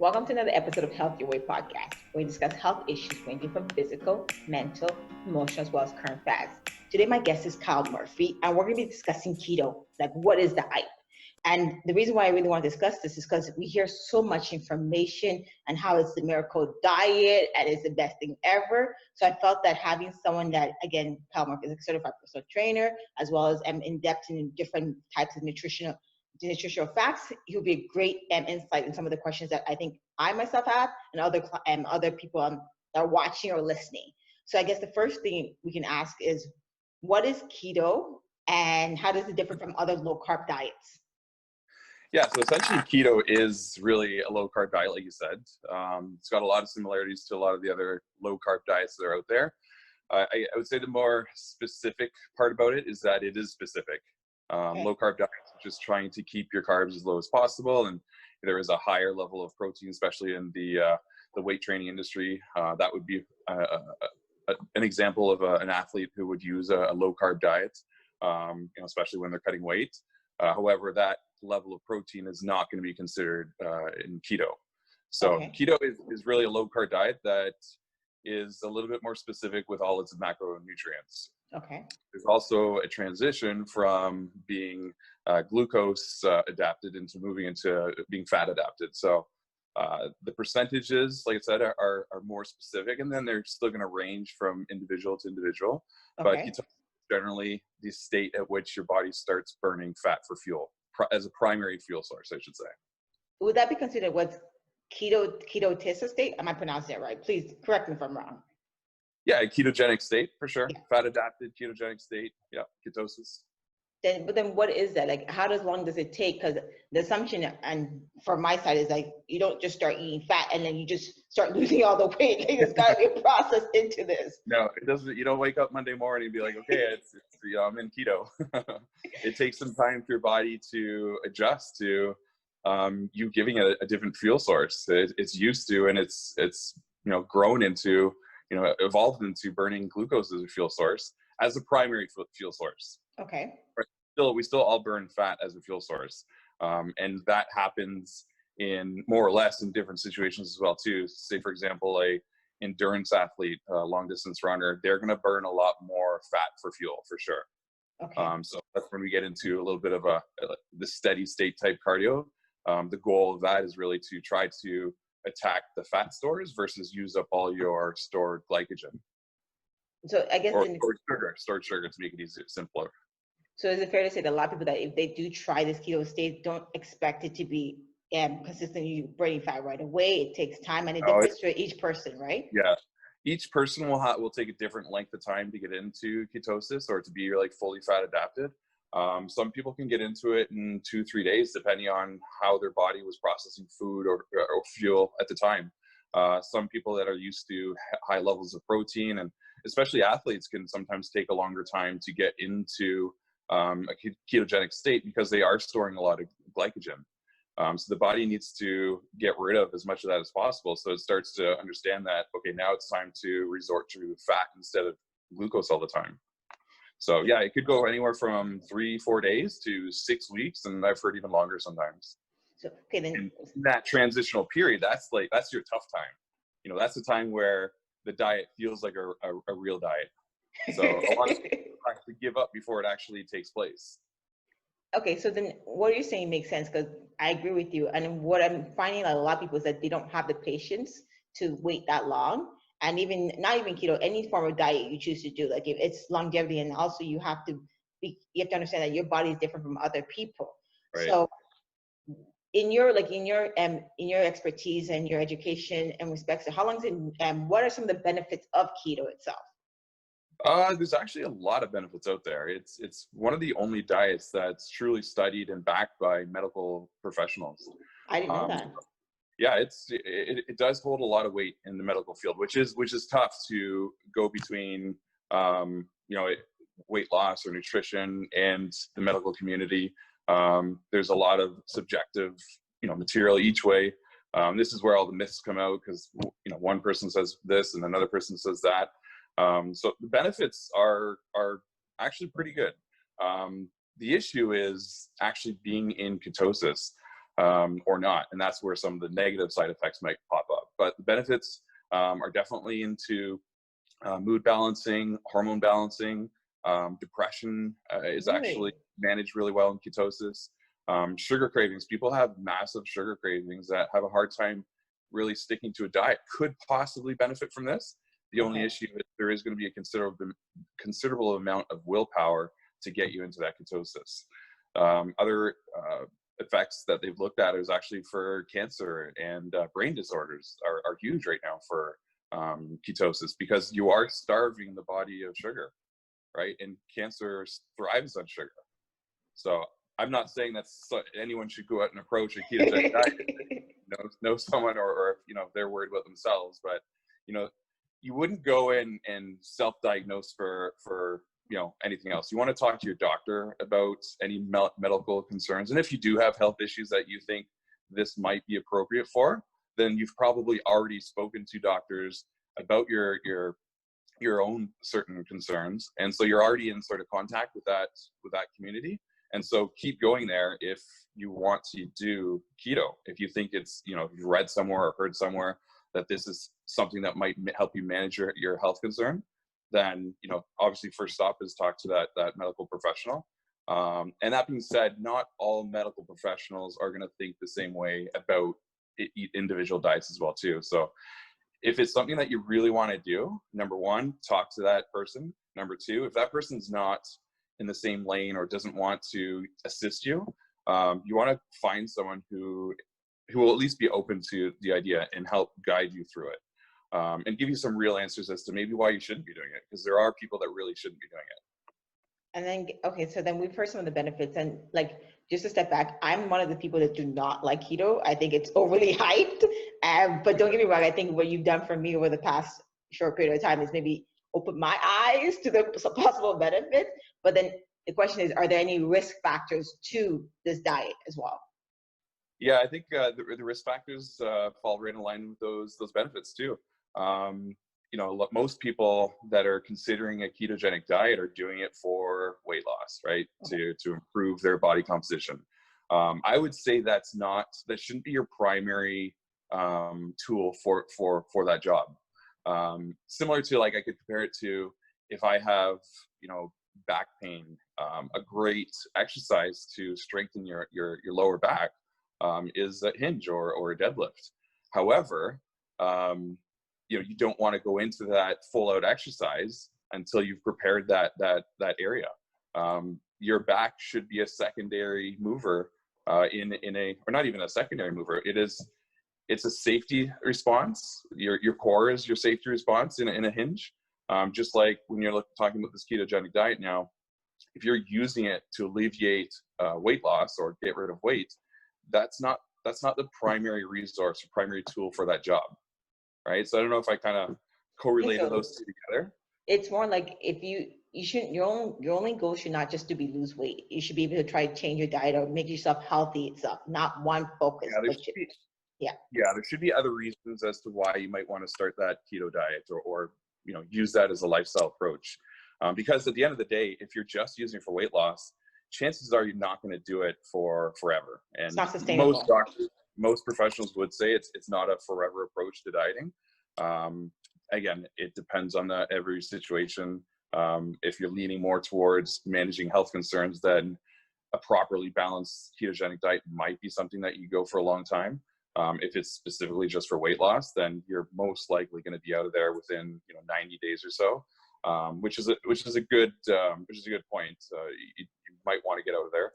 Welcome to another episode of Health Your Way podcast, where we discuss health issues ranging from physical, mental, emotional, as well as current facts. Today, my guest is Kyle Murphy, and we're going to be discussing keto, like what is the hype? And the reason why I really want to discuss this is because we hear so much information and how it's the miracle diet and it's the best thing ever. So I felt that having someone that, again, Kyle Murphy is a certified personal trainer, as well as in-depth in different types of nutritional facts, he would be a great insight in some of the questions that I think I myself have and other people that are watching or listening. So I guess the first thing we can ask is, what is keto and how does it differ from other low-carb diets? Yeah, so essentially keto is really a low-carb diet, like you said. It's got a lot of similarities to a lot of the other low-carb diets that are out there. I would say the more specific part about it is that it is specific. Okay. Low-carb diets are just trying to keep your carbs as low as possible, and there is a higher level of protein, especially in the weight training industry. That would be an example of an athlete who would use a low-carb diet, especially when they're cutting weight. However, that level of protein is not going to be considered in keto. So okay. Keto is really a low-carb diet that is a little bit more specific with all its macronutrients. Okay. There's also a transition from being glucose adapted into moving into being fat adapted. So the percentages, like I said, are more specific, and then they're still going to range from individual to individual. Okay. But generally the state at which your body starts burning fat for fuel as a primary fuel source, I should say. Would that be considered what's ketosis state? Am I pronouncing it right? Please correct me if I'm wrong. Yeah, ketogenic state for sure. Yeah. Fat adapted ketogenic state. Yeah, ketosis. But then what is that? Like, how long does it take? Because the assumption, and from my side, is like, you don't just start eating fat and then you just start losing all the weight. Like, there's got to be a process into this. No, it doesn't. You don't wake up Monday morning and be like, okay, I'm in keto. It takes some time for your body to adjust to you giving it a different fuel source. It's used to, and it's grown into, evolved into burning glucose as a fuel source, as a primary fuel source. Okay. We still all burn fat as a fuel source. And that happens in more or less in different situations as well too. Say, for example, a endurance athlete, long distance runner, they're going to burn a lot more fat for fuel for sure. Okay. So that's when we get into a little bit of the steady state type cardio. The goal of that is really to try to attack the fat stores versus use up all your stored glycogen. So I guess stored sugar to make it easier, simpler. So is it fair to say that a lot of people that if they do try this keto state, don't expect it to be consistently burning fat right away? It takes time, and it differs for each person, right? Yeah, each person will take a different length of time to get into ketosis or to be like fully fat adapted. Some people can get into it in 2-3 days, depending on how their body was processing food or fuel at the time. Some people that are used to high levels of protein, and especially athletes, can sometimes take a longer time to get into a ketogenic state because they are storing a lot of glycogen. So the body needs to get rid of as much of that as possible. So it starts to understand that, okay, now it's time to resort to fat instead of glucose all the time. So yeah, it could go anywhere from 3-4 days to 6 weeks, and I've heard even longer sometimes. So, okay, then in that transitional period, that's your tough time. That's the time where the diet feels like a real diet. So a lot of people have to give up before it actually takes place. Okay, so then what you're saying makes sense, because I agree with you. And what I'm finding a lot of people is that they don't have the patience to wait that long. And not even keto, any form of diet you choose to do, like if it's longevity, and also you have to understand that your body is different from other people. Right. So in your expertise and your education and respects, how long is it, what are some of the benefits of keto itself? There's actually a lot of benefits out there. It's one of the only diets that's truly studied and backed by medical professionals. I didn't know that. Yeah, it does hold a lot of weight in the medical field, which is tough to go between weight loss or nutrition and the medical community. There's a lot of subjective material each way. This is where all the myths come out, because one person says this and another person says that. So the benefits are actually pretty good. The issue is actually being in ketosis. or not. And that's where some of the negative side effects might pop up. But the benefits are definitely into mood balancing, hormone balancing. Depression is actually managed really well in ketosis. Sugar cravings, people have massive sugar cravings that have a hard time really sticking to a diet, could possibly benefit from this. The only issue is there is going to be a considerable amount of willpower to get you into that ketosis. Other effects that they've looked at is actually for cancer and brain disorders are huge right now for ketosis, because you are starving the body of sugar, right? And cancer thrives on sugar. So I'm not saying that anyone should go out and approach a ketogenic diet, know someone, or they're worried about themselves, but you wouldn't go in and self-diagnose for anything else. You want to talk to your doctor about any medical concerns, and if you do have health issues that you think this might be appropriate for, then you've probably already spoken to doctors about your own certain concerns, and so you're already in sort of contact with that community. And so keep going there if you want to do keto. If you think it's, you've read somewhere or heard somewhere that this is something that might help you manage your health concern, then, obviously first stop is talk to that medical professional. And that being said, not all medical professionals are going to think the same way about individual diets as well too. So if it's something that you really want to do, number one, talk to that person. Number two, if that person's not in the same lane or doesn't want to assist you, you want to find someone who will at least be open to the idea and help guide you through it, and give you some real answers as to maybe why you shouldn't be doing it, because there are people that really shouldn't be doing it. And then, so then we've heard some of the benefits, and just to step back, I'm one of the people that do not like keto. I think it's overly hyped, but don't get me wrong, I think what you've done for me over the past short period of time is maybe open my eyes to the possible benefits. But then the question is, are there any risk factors to this diet as well? Yeah, I think the risk factors fall right in line with those benefits too. Most people that are considering a ketogenic diet are doing it for weight loss, right? To improve their body composition. I would say that shouldn't be your primary tool for that job. Similar to, I could compare it to, if I have back pain, a great exercise to strengthen your lower back is a hinge or a deadlift. However, you don't want to go into that full out exercise until you've prepared that area. Your back should be a secondary mover or not even a secondary mover. It's a safety response. Your core is your safety response in a hinge. Just like when you're talking about this ketogenic diet now, if you're using it to alleviate weight loss or get rid of weight, that's not the primary resource or primary tool for that job, right? So I don't know if I kind of correlated those two together. It's more like if you shouldn't, your only goal should not just to be lose weight. You should be able to try to change your diet or make yourself healthy itself, not one focus. There should be other reasons as to why you might want to start that keto diet or use that as a lifestyle approach. Because at the end of the day, if you're just using it for weight loss, chances are you're not going to do it for forever. And it's not sustainable. Most doctors, most professionals would say it's not a forever approach to dieting. Again, it depends on every situation. If you're leaning more towards managing health concerns, then a properly balanced ketogenic diet might be something that you go for a long time. If it's specifically just for weight loss, then you're most likely going to be out of there within 90 days or so, which is a good point. You might want to get out of there,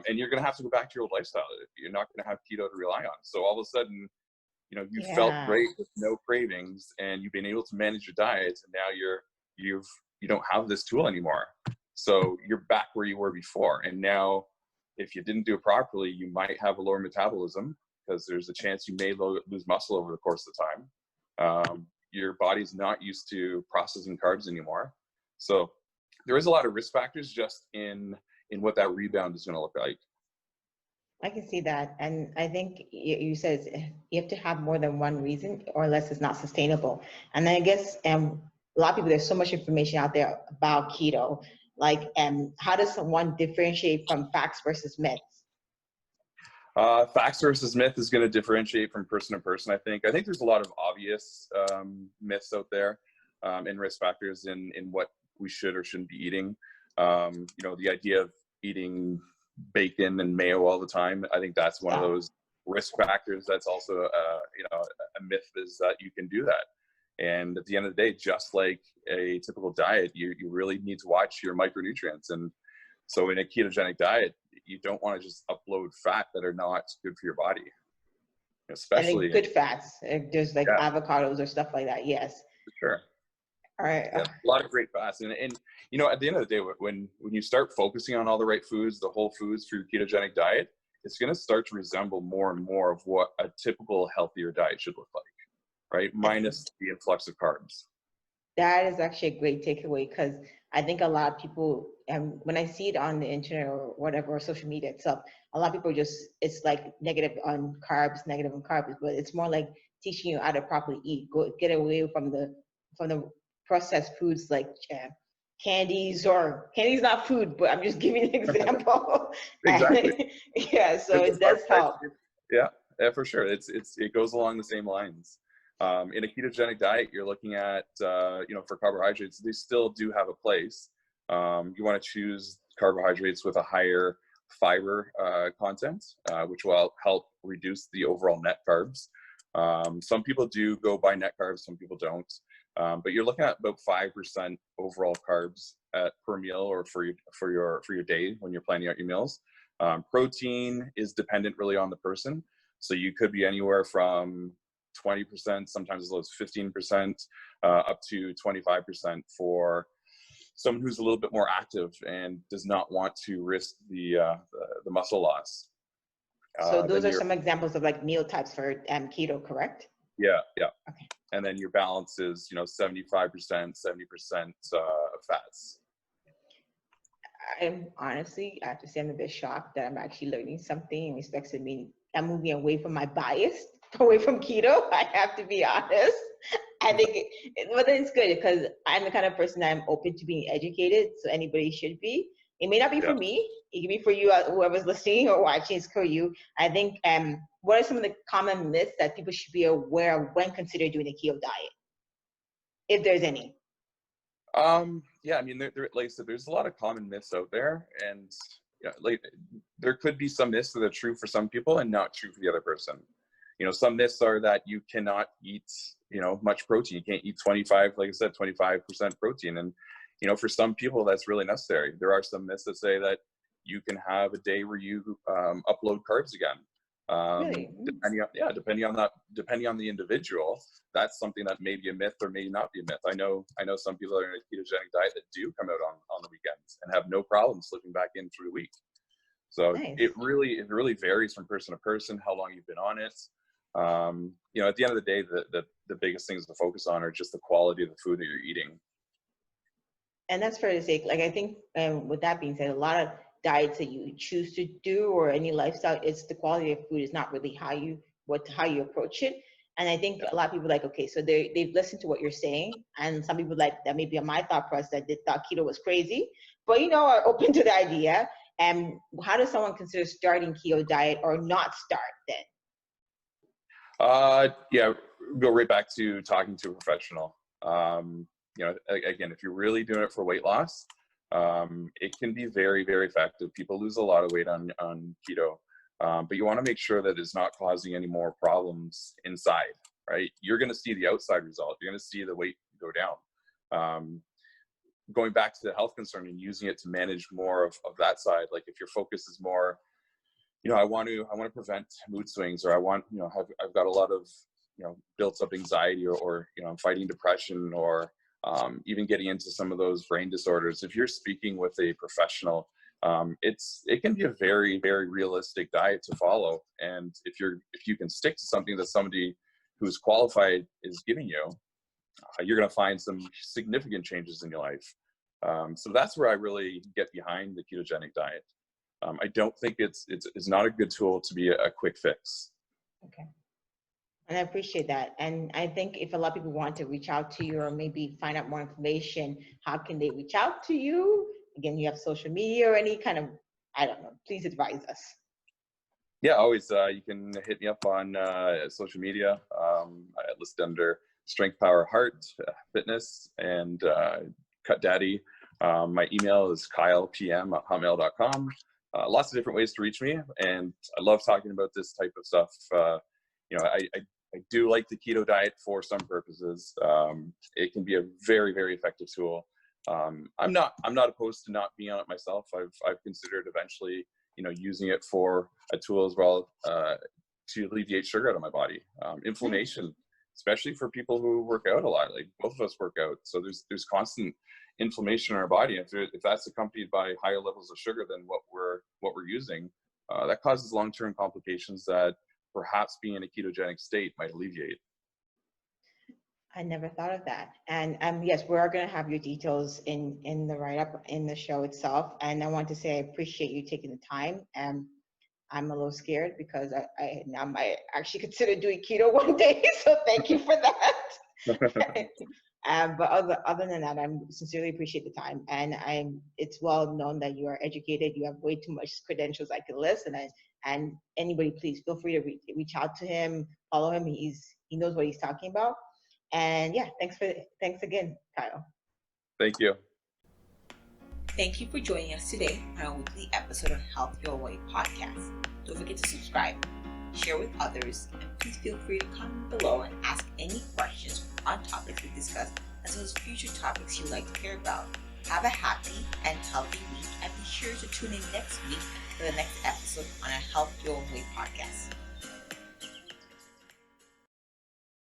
and you're going to have to go back to your old lifestyle. You're not going to have keto to rely on. So all of a sudden, you felt great with no cravings, and you've been able to manage your diet, and now you don't have this tool anymore. So you're back where you were before, and now if you didn't do it properly, you might have a lower metabolism, because there's a chance you may lose muscle over the course of the time. Your body's not used to processing carbs anymore. So there is a lot of risk factors just in what that rebound is going to look like. I can see that. And I think you said you have to have more than one reason, or else it's not sustainable. And I guess a lot of people, there's so much information out there about keto. How does someone differentiate from facts versus myths? Facts versus myth is going to differentiate from person to person, I think. I think there's a lot of obvious myths out there and risk factors in what we should or shouldn't be eating. The idea of eating bacon and mayo all the time, I think that's one of those risk factors. That's also, a myth, is that you can do that. And at the end of the day, just like a typical diet, you really need to watch your micronutrients. And so in a ketogenic diet, you don't want to just upload fat that are not good for your body, especially and good fats. There's like avocados or stuff like that. Yes. Sure. All right. Yeah, a lot of great fats. And at the end of the day, when you start focusing on all the right foods, the whole foods for your ketogenic diet, it's going to start to resemble more and more of what a typical healthier diet should look like, right? Minus the influx of carbs. That is actually a great takeaway, because I think a lot of people, and when I see it on the internet or whatever, or social media itself, a lot of people it's like negative on carbs, but it's more like teaching you how to properly eat. Get away from the processed foods like candies, or candy's not food, but I'm just giving an example. Exactly. So it does help. Yeah, for sure. It goes along the same lines. In a ketogenic diet, you're looking at, for carbohydrates, they still do have a place. You want to choose carbohydrates with a higher fiber content, which will help reduce the overall net carbs. Some people do go by net carbs, some people don't. But you're looking at about 5% overall carbs per meal, or for your day when you're planning out your meals. Protein is dependent really on the person. So you could be anywhere from 20%, sometimes as low as 15%, up to 25% for someone who's a little bit more active and does not want to risk the muscle loss. So those are some examples of like meal types for keto, correct? Yeah. Okay. And then your balance is 75%, 70% fats. I'm honestly, I have to say, I'm a bit shocked that I'm actually learning something in respect to me. I'm moving away from my bias, away from keto. I have to be honest. I think, but it's good, because I'm the kind of person that I'm open to being educated. So anybody should be. It may not be for me. It can be for you, whoever's listening or watching. It's for you. I think. What are some of the common myths that people should be aware of when considering doing a keto diet, if there's any? Yeah, I mean, like I said, there's a lot of common myths out there, and there could be some myths that are true for some people and not true for the other person. Some myths are that you cannot eat, much protein. You can't eat 25% protein. And, for some people that's really necessary. There are some myths that say that you can have a day where you upload carbs again. Really? Depending on the individual, that's something that may be a myth or may not be a myth. I know some people that are in a ketogenic diet that do come out on the weekends and have no problem slipping back in through the week. So nice. it really varies from person to person how long you've been on it. At the end of the day, the biggest things to focus on are just the quality of the food that you're eating. And that's fair to say. Like, I think, with that being said, a lot of diets that you choose to do, or any lifestyle, it's the quality of food is not really how you approach it. And I think a lot of people like, okay, so they've listened to what you're saying, and some people like that maybe on my thought process that they thought keto was crazy, but are open to the idea. And how does someone consider starting keto diet or not start then? Go right back to talking to a professional. Again, if you're really doing it for weight loss, it can be very, very effective. People lose a lot of weight on keto, but you want to make sure that it's not causing any more problems inside, right? You're going to see the outside result. You're going to see the weight go down. Going back to the health concern and using it to manage more of that side, like if your focus is more, I want to prevent mood swings, or I want, I've got a lot of, built up anxiety, or I'm fighting depression, or even getting into some of those brain disorders. If you're speaking with a professional, it can be a very, very realistic diet to follow. And if you can stick to something that somebody who's qualified is giving you, you're going to find some significant changes in your life. So that's where I really get behind the ketogenic diet. I don't think it's not a good tool to be a quick fix. Okay. And I appreciate that. And I think if a lot of people want to reach out to you or maybe find out more information, how can they reach out to you? Again, you have social media or any kind of, I don't know, please advise us. Yeah, always. You can hit me up on social media. I list under Strength, Power, Heart, Fitness, and Cut Daddy. My email is kylepm@hotmail.com. Lots of different ways to reach me, and I love talking about this type of stuff. I do like the keto diet for some purposes. It can be a very, very effective tool. I'm not opposed to not being on it myself. I've considered eventually, using it for a tool as well to alleviate sugar out of my body. Inflammation, especially for people who work out a lot. Like both of us work out, so there's constant inflammation in our body. If that's accompanied by higher levels of sugar than what we're using, that causes long-term complications that perhaps being in a ketogenic state might alleviate. I never thought of that. And yes, we are going to have your details in the write-up in the show itself. And I want to say I appreciate you taking the time. And I'm a little scared because I now might actually consider doing keto one day. So thank you for that. But other than that, I sincerely appreciate the time. And it's well known that you are educated. You have way too much credentials I could list. And anybody, please feel free to reach out to him, follow him. He knows what he's talking about. And yeah, thanks again, Kyle. Thank you. Thank you for joining us today on our weekly episode of Health Your Way podcast. Don't forget to subscribe, share with others, and please feel free to comment below and ask any questions on topics we discussed, as well as future topics you'd like to hear about. Have a happy and healthy week, and be sure to tune in next week for the next episode on our Health Your Way podcast.